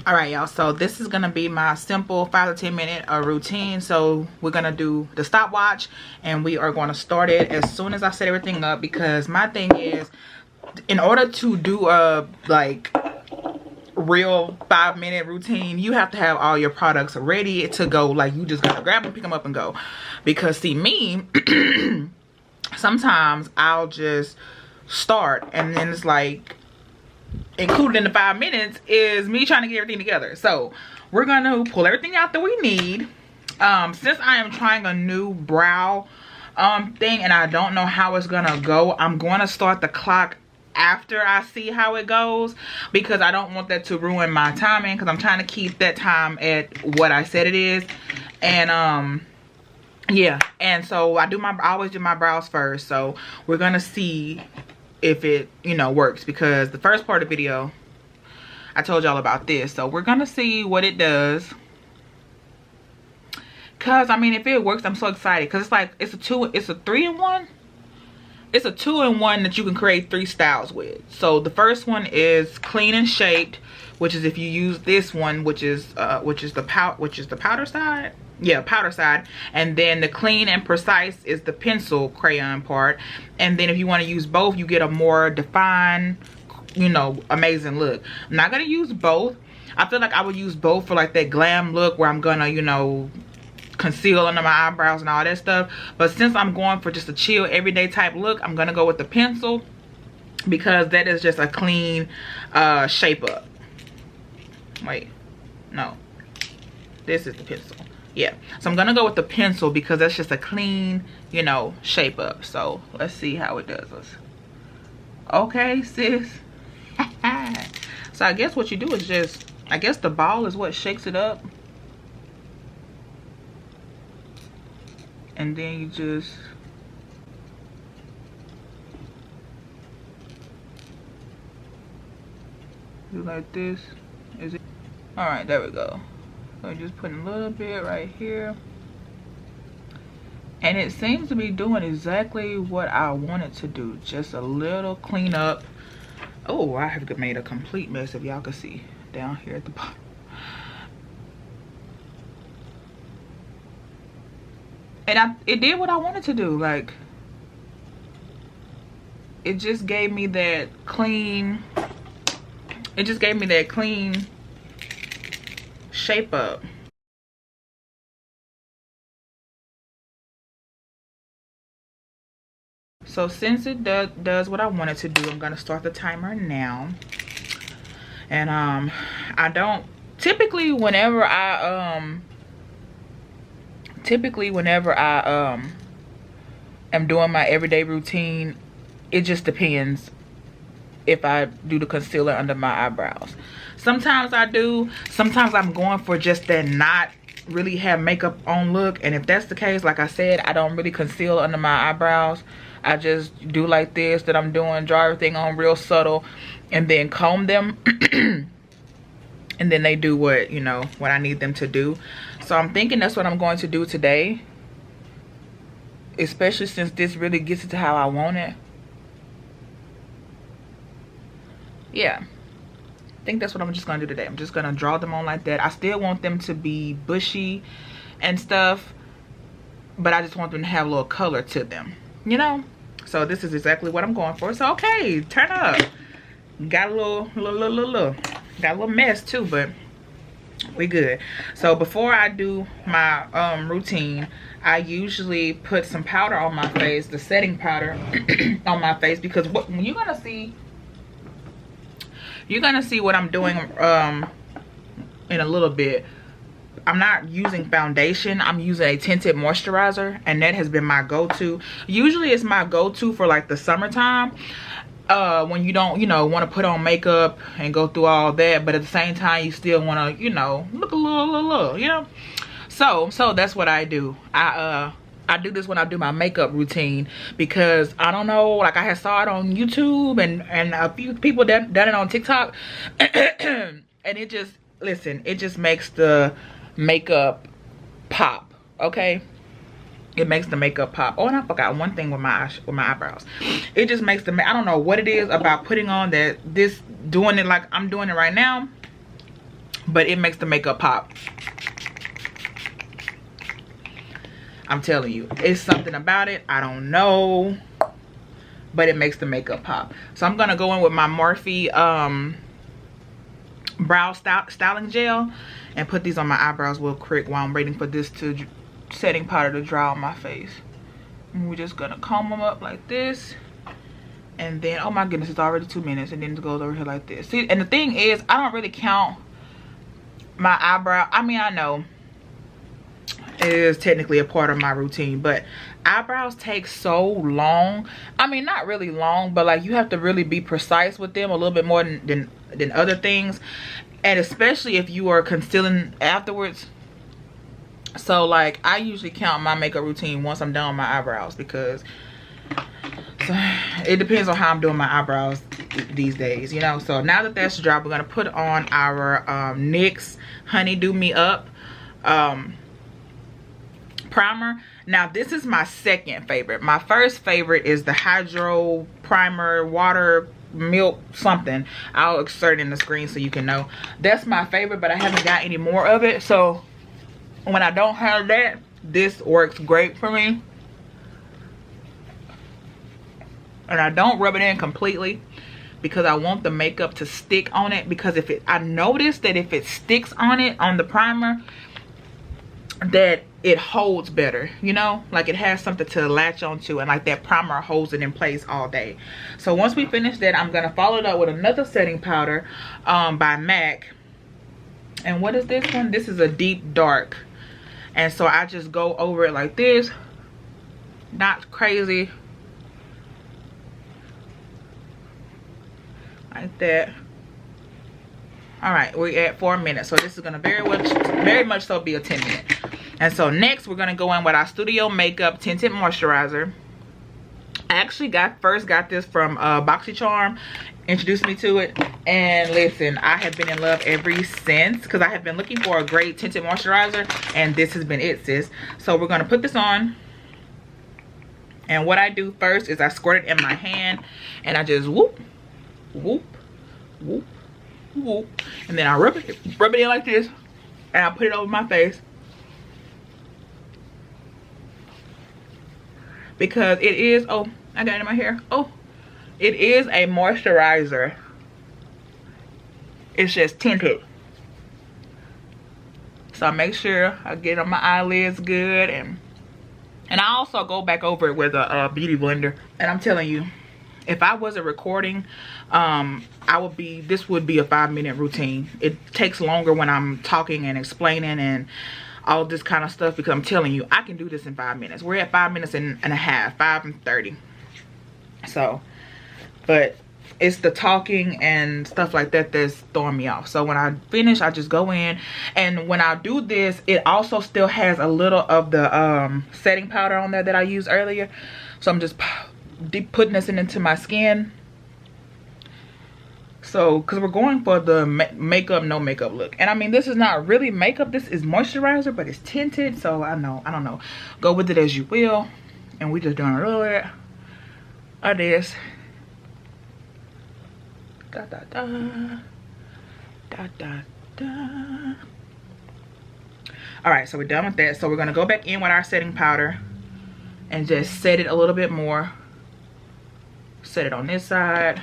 All right, y'all, so this is gonna be my simple 5 to 10 minute routine. So we're gonna do the stopwatch, and we are going to start it as soon as I set everything up, because my thing is, in order to do a like real 5-minute routine, you have to have all your products ready to go. Like, you just gotta grab them, pick them up, and go. Because see, me sometimes I'll just start, and then it's like, included in the 5 minutes is me trying to get everything together. So we're gonna pull everything out that we need. Since I am trying a new brow thing, and I don't know how it's gonna go, I'm gonna start the clock after I see how it goes, because I don't want that to ruin my timing, because I'm trying to keep that time at what I said it is. And yeah, and so I always do my brows first. So we're gonna see if it, you know, works, because the first part of the video I told y'all about this. So we're gonna see what it does, because I mean, if it works, I'm so excited, because it's like, it's a 3-in-1. It's a 2-in-1 that you can create 3 styles with. So the first one is clean and shaped, which is if you use this one, which is the powder side. Yeah, powder side. And then the clean and precise is the pencil crayon part. And then if you want to use both, you get a more defined, you know, amazing look. I'm not gonna use both. I feel like I would use both for like that glam look, where I'm gonna, you know, conceal under my eyebrows and all that stuff. But since I'm going for just a chill everyday type look, I'm gonna go with the pencil, because that is just a clean shape up. Wait, no, this is the pencil. Yeah, so I'm gonna go with the pencil, because that's just a clean, you know, shape up. So let's see how it does us. Okay, sis. So I guess what you do is just, I guess the ball is what shakes it up, and then you just do like this. Is it? All right, there we go. So just putting a little bit right here, and it seems to be doing exactly what I wanted to do. Just a little cleanup. Oh, I have made a complete mess, if y'all can see down here at the bottom. And it did what I wanted to do. Like, it just gave me that clean, shape up. So since it does what I wanted to do, I'm gonna start the timer now. And I don't typically, whenever I am doing my everyday routine, it just depends if I do the concealer under my eyebrows. Sometimes I do, sometimes I'm going for just that not really have makeup on look. And if that's the case, like I said, I don't really conceal under my eyebrows. I just do like this, that I'm doing, draw everything on real subtle, and then comb them. And then they do what, you know, what I need them to do. So I'm thinking that's what I'm going to do today, especially since this really gets it to how I want it. Yeah, I think that's what I'm just gonna do today. I'm just gonna draw them on like that. I still want them to be bushy and stuff, but I just want them to have a little color to them, you know? So this is exactly what I'm going for. So okay, turn up. Got a little mess too, but we good. So before I do my routine, I usually put some powder on my face, the setting powder on my face, because what you're gonna see what I'm doing in a little bit. I'm not using foundation, I'm using a tinted moisturizer, and that has been my go-to. Usually it's my go-to for like the summertime, when you don't, you know, want to put on makeup and go through all that, but at the same time you still want to, you know, look a little, you know. So that's what I do. I do this when I do my makeup routine, because I don't know, like I had saw it on YouTube and a few people done it on TikTok, and it just, listen, it just makes the makeup pop. Okay, it makes the makeup pop. Oh, and I forgot one thing with my eyebrows. It just makes I don't know what it is about putting on that, doing it like I'm doing it right now, but it makes the makeup pop. I'm telling you, it's something about it. I don't know, but it makes the makeup pop. So I'm gonna go in with my Morphe brow styling gel and put these on my eyebrows real quick while I'm waiting for this setting powder to dry on my face. And we're just gonna comb them up like this, and then, oh my goodness, it's already 2 minutes, and then it goes over here like this. See, and the thing is, I don't really count my eyebrow. I mean, I know it is technically a part of my routine, but eyebrows take so long. I mean, not really long, but like you have to really be precise with them a little bit more than other things, and especially if you are concealing afterwards. So like I usually count my makeup routine once I'm done with my eyebrows, because it depends on how I'm doing my eyebrows these days, you know. So now that that's dry, we're gonna put on our NYX Honey Do Me Up primer. Now this is my second favorite. My first favorite is the Hydro Primer Water Milk something. I'll insert in the screen so you can know. That's my favorite, but I haven't got any more of it. So when I don't have that, this works great for me. And I don't rub it in completely because I want the makeup to stick on it, because I noticed that if it sticks on it, on the primer, that it holds better, you know, like it has something to latch onto, and like that primer holds it in place all day. So once we finish that, I'm gonna follow it up with another setting powder by MAC. And what is this one? This is a deep dark, and so I just go over it like this, not crazy, like that. All right, we're at 4 minutes, so this is gonna very much so be a 10-minute. And so next we're gonna go in with our Studio Makeup Tinted Moisturizer. I actually first got this from BoxyCharm, introduced me to it, and listen, I have been in love ever since, because I have been looking for a great tinted moisturizer, and this has been it, sis. So we're gonna put this on, and what I do first is I squirt it in my hand, and I just whoop, whoop, whoop, whoop, and then I rub it in like this, and I put it over my face, because it is, oh, I got it in my hair. Oh, it is a moisturizer. It's just tinted. So I make sure I get on my eyelids good, and I also go back over it with a beauty blender. And I'm telling you, if I wasn't recording, this would be a 5-minute routine. It takes longer when I'm talking and explaining and all this kind of stuff, because I'm telling you, I can do this in 5 minutes. We're at 5 minutes and a half, 5:30. So, but it's the talking and stuff like that that's throwing me off. So when I finish, I just go in, and when I do this, it also still has a little of the setting powder on there that I used earlier. So I'm just putting this into my skin. So, because we're going for the makeup, no makeup look. And I mean, this is not really makeup. This is moisturizer, but it's tinted. So, I don't know. Go with it as you will. And we just doing a little bit of this. Da, da, da. Da, da, da. Alright, so we're done with that. So, we're going to go back in with our setting powder and just set it a little bit more. Set it on this side.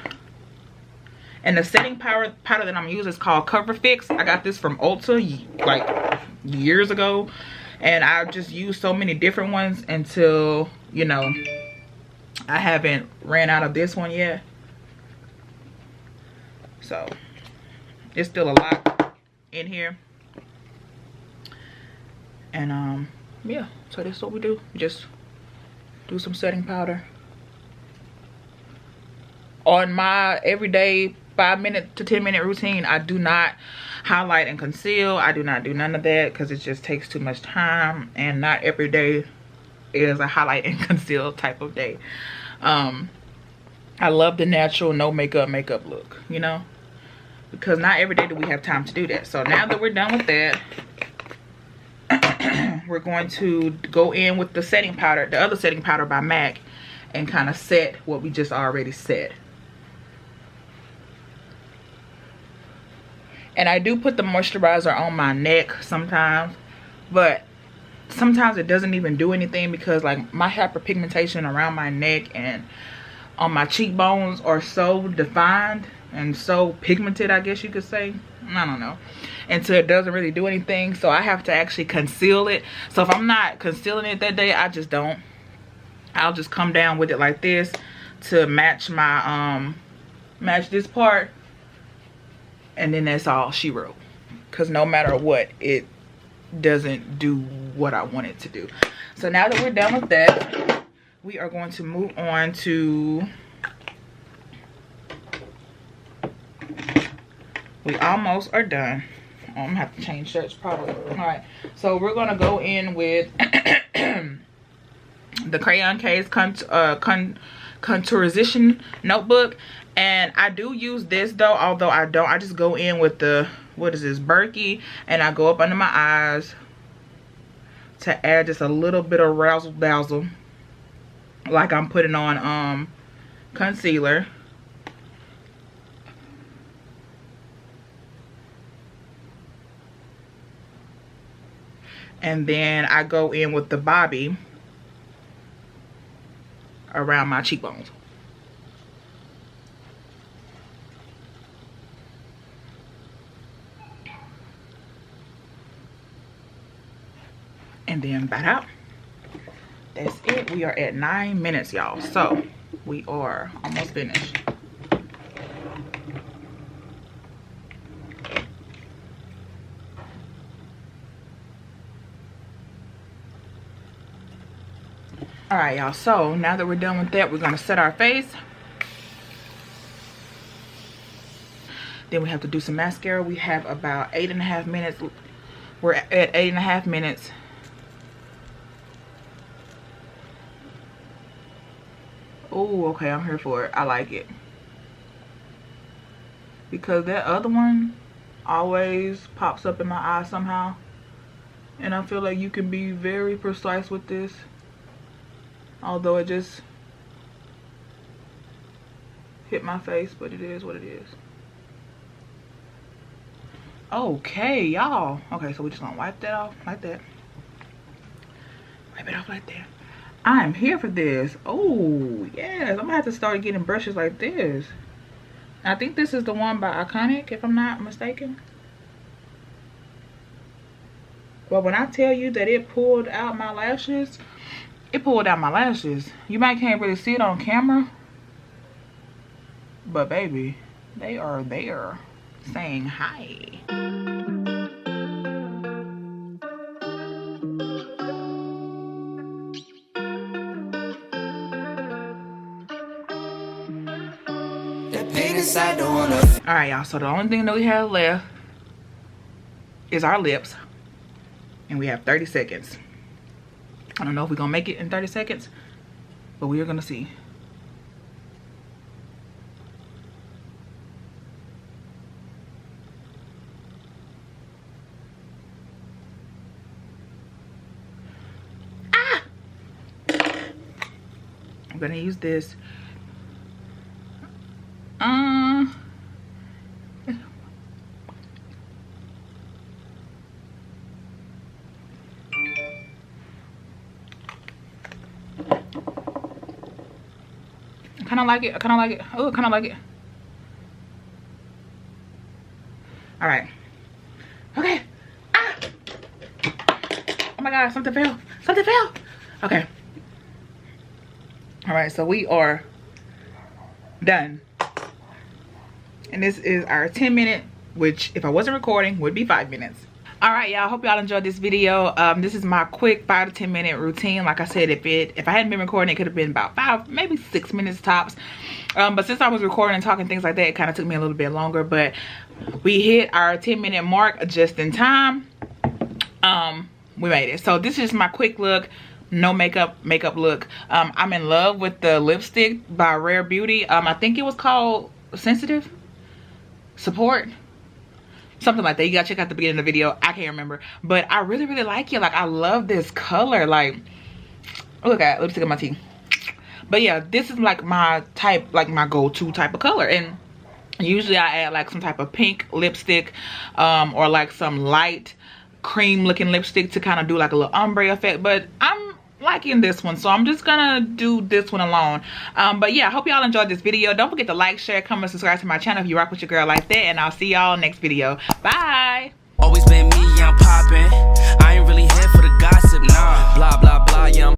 And the setting powder that I'm using is called Cover Fix. I got this from Ulta like years ago, and I just used so many different ones until, you know, I haven't ran out of this one yet. So it's still a lot in here. And yeah, so that's what we do. Just do some setting powder on my everyday 5-minute to 10-minute routine. I do not highlight and conceal. I do not do none of that, because it just takes too much time, and not every day is a highlight and conceal type of day. I love the natural no makeup look, you know, because not every day do we have time to do that. So now that we're done with that, we're going to go in with the setting powder, the other setting powder by MAC, and kind of set what we just already set. And I do put the moisturizer on my neck sometimes, but sometimes it doesn't even do anything because like my hyperpigmentation around my neck and on my cheekbones are so defined and so pigmented, I guess you could say. I don't know. And so it doesn't really do anything, so I have to actually conceal it. So if I'm not concealing it that day, I just don't. I'll just come down with it like this to match my match this part, and then that's all she wrote. Because no matter what, it doesn't do what I want it to do. So now that we're done with that, we are going to move on to, we almost are done. I'm gonna have to change shirts probably. All right, so we're gonna go in with the Crayon Case Contourization Notebook. And I do use this though, although I don't. I just go in with the, what is this, Berkey, and I go up under my eyes to add just a little bit of razzle dazzle, like I'm putting on concealer. And then I go in with the Bobbi around my cheekbones. And then bat out. That's it. We are at 9 minutes, y'all. So we are almost finished. All right, y'all. So now that we're done with that, we're gonna set our face. Then we have to do some mascara. We have about 8.5 minutes. We're at 8.5 minutes. Oh, okay, I'm here for it. I like it. Because that other one always pops up in my eye somehow. And I feel like you can be very precise with this. Although it just hit my face, but it is what it is. Okay, y'all. Okay, so we're just gonna wipe that off like that. Wipe it off like that. I'm here for this. Oh, yes. I'm gonna have to start getting brushes like this. I think this is the one by Iconic, if I'm not mistaken. But when I tell you that it pulled out my lashes, it pulled out my lashes. You might can't really see it on camera, but baby, they are there saying hi. All right, y'all, so the only thing that we have left is our lips, and we have 30 seconds. I don't know if we're gonna make it in 30 seconds, but we are gonna see. Ah! I'm gonna use this. I kind of like it. I kind of like it. Oh, I kind of like it. All right. Okay. Ah! Oh my God, something fell. Something fell. Okay. All right, so we are done. And this is our 10-minute, which if I wasn't recording would be 5 minutes. All right, y'all, hope y'all enjoyed this video. This is my quick 5 to 10 minute routine. Like I said, if I hadn't been recording, it could have been about 5, maybe 6 minutes tops. But since I was recording and talking things like that, it kind of took me a little bit longer. But we hit our 10-minute mark just in time. We made it. So this is my quick look, no makeup look. I'm in love with the lipstick by Rare Beauty. I think it was called Sensitive Support, something like that. You gotta check out the beginning of the video. I can't remember, but I really like it. Like, I love this color. Like, look at lipstick on my teeth. But yeah, this is like my type, like my go-to type of color. And Usually I add like some type of pink lipstick or like some light cream looking lipstick to kind of do like a little ombre effect, but I'm liking this one, so I'm just gonna do this one alone. But yeah, I hope y'all enjoyed this video. Don't forget to like, share, comment, subscribe to my channel if you rock with your girl like that, and I'll see y'all next video. Bye. Always been me, I'm poppin'. I ain't really here for the gossip, nah. Blah blah blah, yeah.